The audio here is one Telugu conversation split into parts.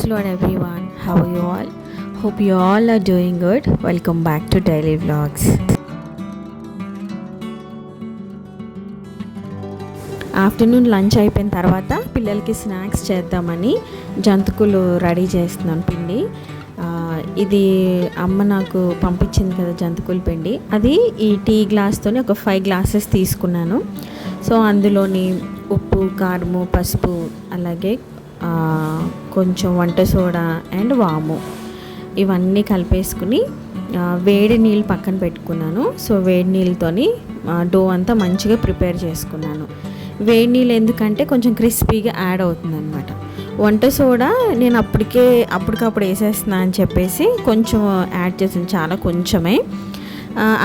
Lord everyone, how are you all? Hope you all are doing good. Welcome back to Daily Vlogs. Afternoon lunch అయిపోయిన తర్వాత పిల్లలకి స్నాక్స్ చేద్దామని జంతికలు రెడీ చేస్తున్నాను పిండి. ఇది అమ్మ నాకు పంపించింది కదా జంతికల పిండి, అది ఈ టీ గ్లాస్తోని ఒక 5 గ్లాసెస్ తీసుకున్నాను. సో అందులోని ఉప్పు, కారము, పసుపు, అలాగే కొంచెం వంట సోడా అండ్ వాము ఇవన్నీ కలిపేసుకుని వేడి నీళ్ళు పక్కన పెట్టుకున్నాను. సో వేడి నీళ్ళతోని డో అంతా మంచిగా ప్రిపేర్ చేసుకున్నాను. వేడి నీళ్ళు ఎందుకంటే కొంచెం క్రిస్పీగా యాడ్ అవుతుంది అనమాట. వంట సోడా నేను అప్పటికప్పుడు వేసేస్తున్నా అని చెప్పేసి కొంచెం యాడ్ చేసాను, చాలా కొంచెమే.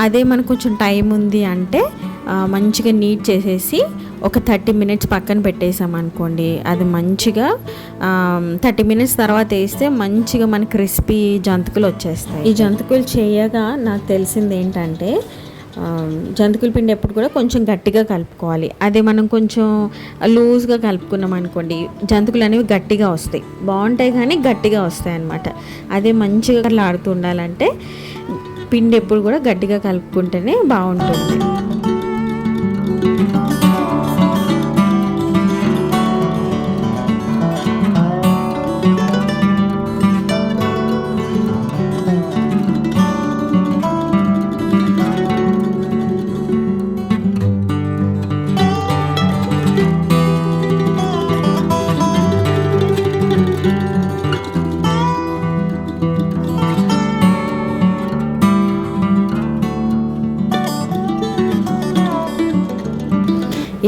అదే మనకు కొంచెం టైం ఉంది అంటే మంచిగా నీట్ చేసేసి ఒక 30 మినిట్స్ పక్కన పెట్టేసామనుకోండి, అది మంచిగా 30 మినిట్స్ తర్వాత వేస్తే మంచిగా మన క్రిస్పీ జంతికలు వచ్చేస్తాయి. ఈ జంతికలు చేయగా నాకు తెలిసింది ఏంటంటే జంతికల పిండి ఎప్పుడు కూడా కొంచెం గట్టిగా కలుపుకోవాలి. అదే మనం కొంచెం లూజ్గా కలుపుకున్నాం అనుకోండి, జంతికలు అనేవి గట్టిగా వస్తాయి, బాగుంటాయి కానీ గట్టిగా వస్తాయి అన్నమాట. అదే మంచిగా ఆడుతూ ఉండాలంటే పిండి ఎప్పుడు కూడా గట్టిగా కలుపుకుంటేనే బాగుంటుంది.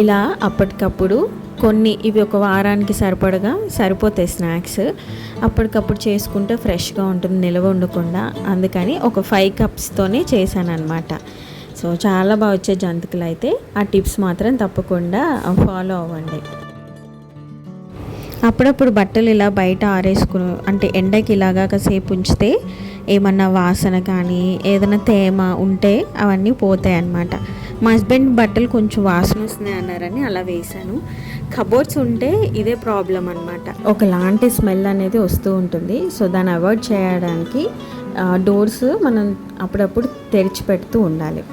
ఇలా అప్పటికప్పుడు ఇవి ఒక వారానికి సరిపోతాయి స్నాక్స్. అప్పటికప్పుడు చేసుకుంటే ఫ్రెష్గా ఉంటుంది, నిల్వ ఉండకుండా. అందుకని ఒక 5 కప్స్తోనే చేశాను అనమాట. సో చాలా బాగా వచ్చే జంతికలు అయితే ఆ టిప్స్ మాత్రం తప్పకుండా ఫాలో అవ్వండి. అప్పుడప్పుడు బట్టలు ఇలా బయట ఆరేసుకుని అంటే ఎండకి ఇలాగా కాసేపు ఉంచితే ఏమన్నా వాసన కానీ ఏదైనా తేమ ఉంటే అవన్నీ పోతాయి అన్నమాట. మా హస్బెండ్ బట్టలు కొంచెం వాసన వస్తున్నాయి అన్నారని అలా వేశాను. కబోర్డ్స్ ఉంటే ఇదే ప్రాబ్లం అనమాట, ఒకలాంటి స్మెల్ అనేది వస్తూ ఉంటుంది. సో దాన్ని అవాయిడ్ చేయడానికి డోర్స్ మనం అప్పుడప్పుడు తెరిచిపెడుతూ ఉండాలి.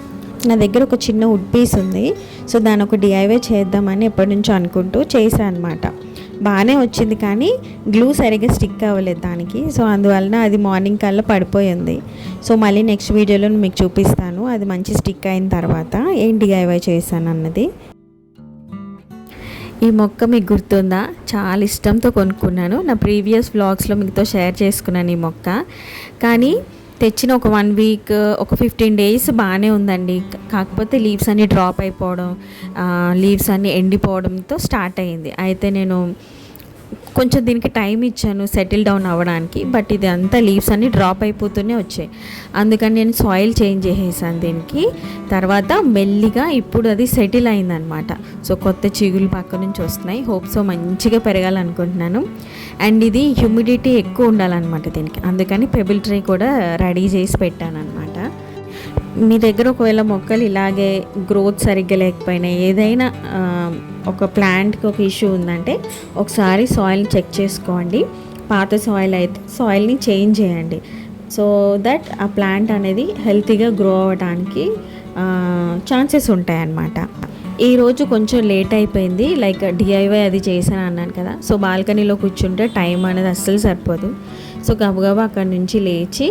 నా దగ్గర ఒక చిన్న వుడ్ పీస్ ఉంది. సో దాన్ని ఒక DIY చేద్దామని ఎప్పటి నుంచో అనుకుంటూ చేశాను అనమాట. బాగానే వచ్చింది కానీ గ్లూ సరిగ్గా స్టిక్ అవ్వలేదు దానికి. సో అందువలన అది మార్నింగ్ కల్లా పడిపోయింది. సో మళ్ళీ నెక్స్ట్ వీడియోలో మీకు చూపిస్తాను అది మంచి స్టిక్ అయిన తర్వాత ఏం DIY చేశాను అన్నది. ఈ మొక్క మీకు గుర్తుందా? చాలా ఇష్టంతో కొనుక్కున్నాను. నా ప్రీవియస్ వ్లాగ్స్లో మీతో షేర్ చేసుకున్నాను ఈ మొక్క. కానీ తెచ్చిన ఒక 1 వీక్, ఒక 15 డేస్ బాగానే ఉందండి. కాకపోతే లీవ్స్ అన్నీ డ్రాప్ అయిపోవడం, లీవ్స్ అన్నీ ఎండిపోవడంతో స్టార్ట్ అయ్యింది. అయితే నేను కొంచెం దీనికి టైం ఇచ్చాను సెటిల్ డౌన్ అవ్వడానికి. బట్ ఇది అంతా లీవ్స్ అన్నీ డ్రాప్ అయిపోతూనే వచ్చాయి. అందుకని నేను సాయిల్ చేంజ్ చేసేసాను దీనికి. తర్వాత మెల్లిగా ఇప్పుడు అది సెటిల్ అయిందనమాట. సో కొత్త చిగులు పక్క నుంచి వస్తున్నాయి. హోప్ సో మంచిగా పెరగాలనుకుంటున్నాను. అండ్ ఇది హ్యూమిడిటీ ఎక్కువ ఉండాలన్నమాట దీనికి. అందుకని పెబుల్ ట్రే కూడా రెడీ చేసి పెట్టాను అనమాట. మీ దగ్గర ఒకవేళ మొక్కలు ఇలాగే గ్రోత్ సరిగ్గా లేకపోయినా ఏదైనా ఒక ప్లాంట్కి ఒక ఇష్యూ ఉందంటే ఒకసారి సాయిల్ని చెక్ చేసుకోండి. పాత సాయిల్ అయితే సాయిల్ని చేంజ్ చేయండి. సో దట్ ఆ ప్లాంట్ అనేది హెల్తీగా గ్రో అవ్వడానికి ఛాన్సెస్ ఉంటాయన్నమాట. ఈరోజు కొంచెం లేట్ అయిపోయింది, లైక్ DIY అది చేశాను అన్నాను కదా. సో బాల్కనీలో కూర్చుంటే టైం అనేది అస్సలు సరిపోదు. సో గబగబా అక్కడి నుంచి లేచి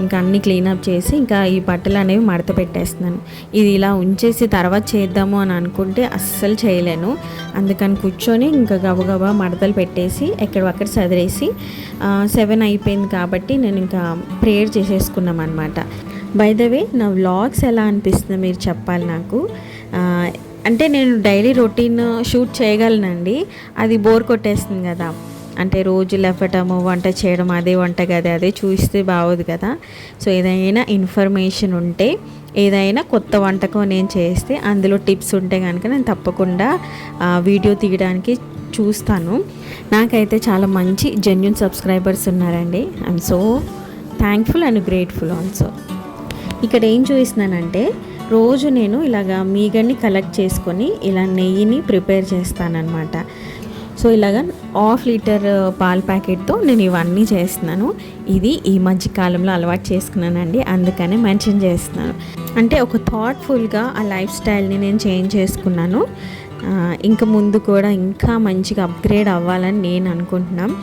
ఇంకా అన్నీ క్లీనప్ చేసి ఇంకా ఈ బట్టలు అనేవి మడత పెట్టేస్తున్నాను. ఇది ఇలా ఉంచేసి తర్వాత చేద్దాము అని అనుకుంటే అస్సలు చేయలేను. అందుకని కూర్చొని ఇంకా గబగబా మడతలు పెట్టేసి ఎక్కడక్కడ సదిరేసి 7 అయిపోయింది కాబట్టి నేను ఇంకా ప్రేయర్ చేసేసుకున్నాం అనమాట. బై ద వే నా వ్లాగ్స్ ఎలా అనిపిస్తుందో మీరు చెప్పాలి నాకు. అంటే నేను డైలీ రొటీన్ షూట్ చేయగలనండి, అది బోర్ కొట్టేస్తుంది కదా. అంటే రోజు లేపటము, వంట చేయడం, అదే వంట కదా అదే చూస్తే బాగోదు కదా. సో ఏదైనా ఇన్ఫర్మేషన్ ఉంటే, ఏదైనా కొత్త వంటకం నేను చేస్తే అందులో టిప్స్ ఉంటే కనుక నేను తప్పకుండా వీడియో తీయడానికి చూస్తాను. నాకైతే చాలా మంచి జెన్యూన్ సబ్స్క్రైబర్స్ ఉన్నారండి. I'm so thankful and grateful also. ఇక్కడ ఏం చూపిస్తున్నానంటే రోజు నేను ఇలాగా మీగడ్ని కలెక్ట్ చేసుకొని ఇలా నెయ్యిని ప్రిపేర్ చేస్తానన్నమాట. సో ఇలాగ హాఫ్ లీటర్ పాల ప్యాకెట్తో నేను ఇవన్నీ చేస్తున్నాను. ఇది ఈ మధ్య కాలంలో అలవాటు చేసుకున్నానండి, అందుకనే మెన్షన్ చేస్తున్నాను. అంటే ఒక థాట్ఫుల్గా ఆ లైఫ్ స్టైల్ని నేను చేంజ్ చేసుకున్నాను. ఇంకా ముందు కూడా ఇంకా మంచిగా అప్గ్రేడ్ అవ్వాలని నేను అనుకుంటున్నాను.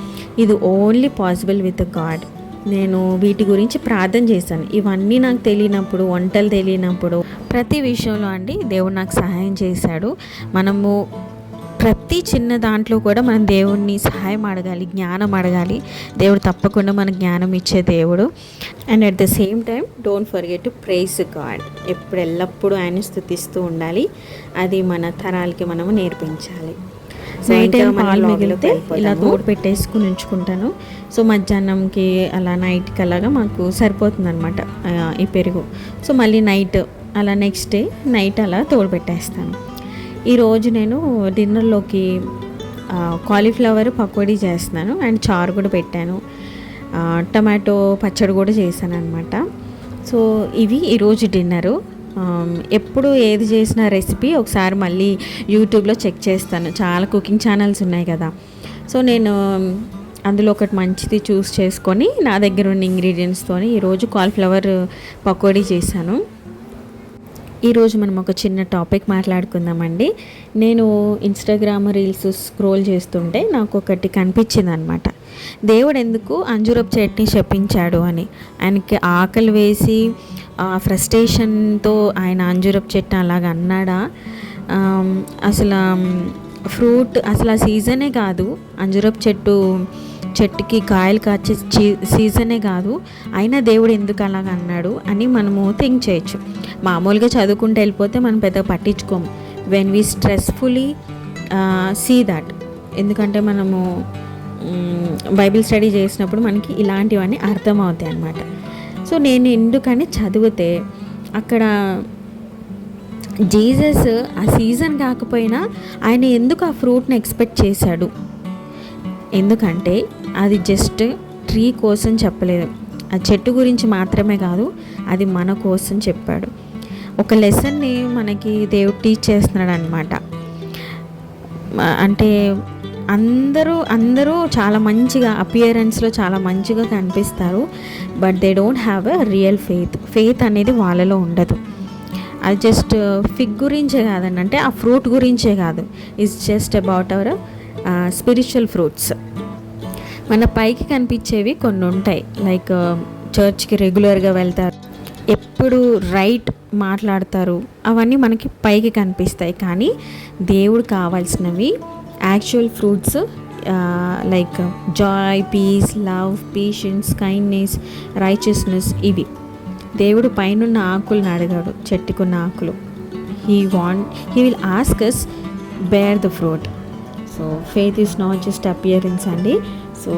ఇది ఓన్లీ పాసిబుల్ విత్ గాడ్. నేను వీటి గురించి ప్రార్థన చేశాను. ఇవన్నీ నాకు తెలియనప్పుడు, వంటలు తెలియనప్పుడు, ప్రతి విషయంలో అండి దేవుడు నాకు సహాయం చేశాడు. మనము ప్రతి చిన్న దాంట్లో కూడా మనం దేవుడిని సహాయం అడగాలి, జ్ఞానం అడగాలి. దేవుడు తప్పకుండా మనకు జ్ఞానం ఇచ్చే దేవుడు. And at the same time don't forget to praise God. ఎల్లప్పుడూ ఆయన స్తుతిస్తూ ఉండాలి. అది మన తరాలకి మనము నేర్పించాలి. నైట్ టైం పాలు మిగిలితే ఇలా తోడు పెట్టేసుకుని ఉంచుకుంటాను. సో మధ్యాహ్నంకి అలా నైట్కి అలాగా మాకు సరిపోతుంది అనమాట ఈ పెరుగు. సో మళ్ళీ నైట్ అలా నెక్స్ట్ డే నైట్ అలా తోడు పెట్టేస్తాను. ఈరోజు నేను డిన్నర్లోకి కాలీఫ్లవర్ పకోడీ చేస్తున్నాను అండ్ చారు కూడా పెట్టాను. టమాటో పచ్చడి కూడా చేశాను అనమాట. సో ఇవి ఈరోజు డిన్నరు. ఎప్పుడు ఏది చేసిన రెసిపీ ఒకసారి మళ్ళీ యూట్యూబ్లో చెక్ చేస్తాను. చాలా కుకింగ్ ఛానల్స్ ఉన్నాయి కదా. సో నేను అందులో ఒకటి మంచిది చూస్ చేసుకొని నా దగ్గర ఉన్న ఇంగ్రీడియంట్స్తో ఈరోజు కాలీఫ్లవర్ పకోడీ చేశాను. ఈరోజు మనం ఒక చిన్న టాపిక్ మాట్లాడుకుందామండి. నేను ఇన్స్టాగ్రామ్ రీల్స్ స్క్రోల్ చేస్తుంటే నాకు ఒకటి కనిపించింది అనమాట. దేవుడు ఎందుకు అంజూరపు చట్నీ చెప్పించాడు అని. ఆయనకి ఆకలి వేసి ఫ్రస్ట్రేషన్తో ఆయన అంజూరపు చట్నీ అలాగ అన్నాడా? అసలు ఫ్రూట్ అసలు ఆ సీజనే కాదు, అంజూరపు చెట్టుకి కాయలు కాచే సీజనే కాదు, అయినా దేవుడు ఎందుకు అలాగ అన్నాడు అని మనము థింక్ చేయొచ్చు. మామూలుగా చదువుకుంటూ వెళ్ళిపోతే మనం పెద్దగా పట్టించుకోము. When we stressfully see that. ఎందుకంటే మనము బైబిల్ స్టడీ చేసినప్పుడు మనకి ఇలాంటివన్నీ అర్థమవుతాయి అన్నమాట. సో నేను ఎందుకని చదివితే అక్కడ జీసస్ ఆ సీజన్ కాకపోయినా ఆయన ఎందుకు ఆ ఫ్రూట్ని ఎక్స్పెక్ట్ చేశాడు? ఎందుకంటే అది జస్ట్ ట్రీ కోసం చెప్పలేదు, ఆ చెట్టు గురించి మాత్రమే కాదు, అది మన కోసం చెప్పాడు. ఒక లెసన్ని మనకి దేవుడు టీచ్ చేస్తున్నాడు అనమాట. అంటే అందరూ చాలా మంచిగా అపియరెన్స్లో చాలా మంచిగా కనిపిస్తారు, but they don't have a real faith అనేది వాళ్ళలో ఉండదు. అది జస్ట్ ఫిగ్ గురించే కాదండి, అంటే ఆ ఫ్రూట్ గురించే కాదు, it's just about our spiritual fruits. మన పైకి కనిపించేవి కొన్ని ఉంటాయి, లైక్ చర్చ్కి రెగ్యులర్గా వెళ్తారు, ఎప్పుడు రైట్ మాట్లాడతారు, అవన్నీ మనకి పైకి కనిపిస్తాయి. కానీ దేవుడు కావాల్సినవి actual fruits like joy, peace, love, patience, kindness, righteousness. ఇవి దేవుడు పైనున్న ఆకులను అడిగాడు, చెట్టుకున్న ఆకులు. He will ask us bear the fruit. So faith is not just appearance అండి. సో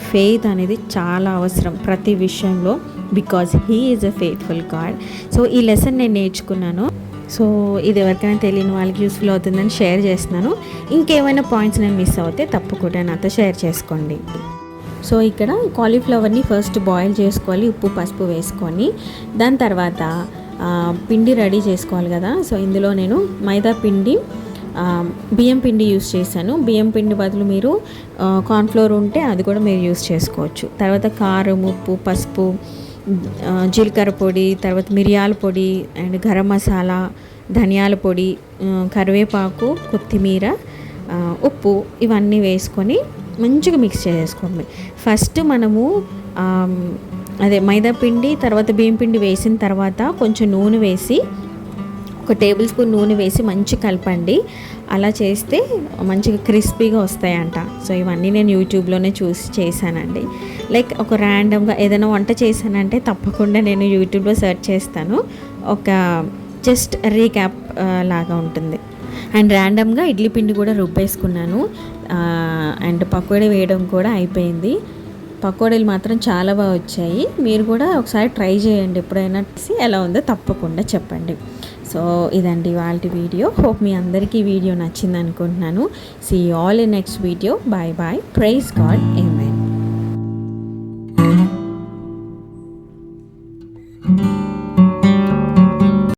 ఫెయిత్ అనేది చాలా అవసరం ప్రతి విషయంలో, because he is a faithful God. So ఈ లెసన్ నేను నేర్చుకున్నాను. సో ఇది ఎవరికైనా తెలియని వాళ్ళకి యూస్ఫుల్ అవుతుందని షేర్ చేస్తున్నాను. ఇంకేమైనా పాయింట్స్ నేను మిస్ అవుతే తప్పకుండా నాతో షేర్ చేసుకోండి. సో ఇక్కడ కాలీఫ్లవర్ని ఫస్ట్ బాయిల్ చేసుకోవాలి, ఉప్పు పసుపు వేసుకొని. దాని తర్వాత పిండి రెడీ చేసుకోవాలి కదా. సో ఇందులో నేను మైదా పిండి, బియ్యం పిండి యూస్ చేశాను. బియ్యం పిండి బదులు మీరు కార్న్ఫ్లోర్ ఉంటే అది కూడా మీరు యూస్ చేసుకోవచ్చు. తర్వాత కారం, ఉప్పు, పసుపు, జీలకర్ర పొడి, తర్వాత మిరియాల పొడి అండ్ గరం మసాలా, ధనియాల పొడి, కరివేపాకు, కొత్తిమీర, ఉప్పు, ఇవన్నీ వేసుకొని మంచిగా మిక్స్ చేసుకోండి. ఫస్ట్ మనము అదే మైదా పిండి తర్వాత బియ్యం పిండి వేసిన తర్వాత కొంచెం నూనె వేసి, ఒక టేబుల్ స్పూన్ నూనె వేసి మంచిగా కలపండి. అలా చేస్తే మంచిగా క్రిస్పీగా వస్తాయంట. సో ఇవన్నీ నేను యూట్యూబ్లోనే చూసి చేశానండి. లైక్ ఒక ర్యాండమ్గా ఏదైనా వంట చేశానంటే తప్పకుండా నేను యూట్యూబ్లో సెర్చ్ చేస్తాను, ఒక జస్ట్ రీక్యాప్ లాగా ఉంటుంది. అండ్ ర్యాండమ్గా ఇడ్లీ పిండి కూడా రుబ్బేసుకున్నాను. అండ్ పకోడీ వేయడం కూడా అయిపోయింది. పకోడీలు మాత్రం చాలా బాగా వచ్చాయి. మీరు కూడా ఒకసారి ట్రై చేయండి, ఎప్పుడైనా ఎలా ఉందో తప్పకుండా చెప్పండి. సో ఇదండి వాళ్ళ వీడియో. హోప్ మీ అందరికీ ఈ వీడియో నచ్చింది అనుకుంటున్నాను. See you all in next video. Bye bye. Praise God.